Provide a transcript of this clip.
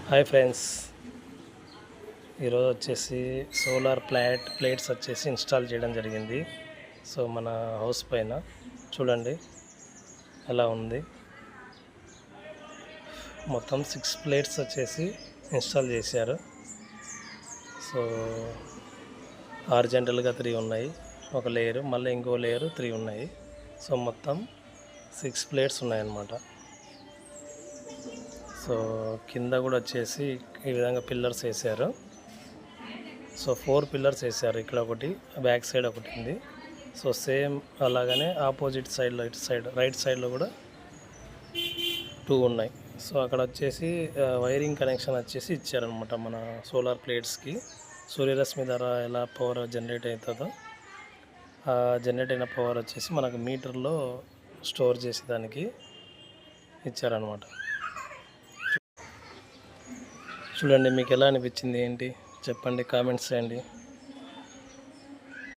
Hi friends, ఈరోజు వచ్చేసి solar plates వచ్చేసి ఇన్స్టాల్ చేయడం జరిగింది. సో మన హౌస్ పైన చూడండి ఎలా ఉంది. మొత్తం 6 ప్లేట్స్ వచ్చేసి ఇన్స్టాల్ చేశారు. సో హారిజాంటల్గా 3 ఉన్నాయి, ఒక లేయరు, మళ్ళీ ఇంకో లేయరు 3 ఉన్నాయి. సో మొత్తం 6 ప్లేట్స్ ఉన్నాయన్నమాట. సో కింద కూడా వచ్చేసి ఈ విధంగా పిల్లర్స్ వేసారు. సో 4 పిల్లర్స్ వేసారు, ఇక్కడ ఒకటి, బ్యాక్ సైడ్ ఒకటి ఉంది. సో సేమ్ అలాగనే ఆపోజిట్ సైడ్లో, ఇటు సైడ్ రైట్ సైడ్లో కూడా 2 ఉన్నాయి. సో అక్కడ వచ్చేసి వైరింగ్ కనెక్షన్ వచ్చేసి ఇచ్చారనమాట మన సోలార్ ప్లేట్స్కి. సూర్యరశ్మి ద్వారా ఎలా పవర్ జనరేట్ అవుతుందో ఆ జనరేట్ అయిన పవర్ వచ్చేసి మనకు మీటర్లో స్టోర్ చేసేదానికి ఇచ్చారనమాట. చూడండి, మీకు ఎలా అనిపించింది ఏంటి చెప్పండి, కామెంట్స్ చేయండి.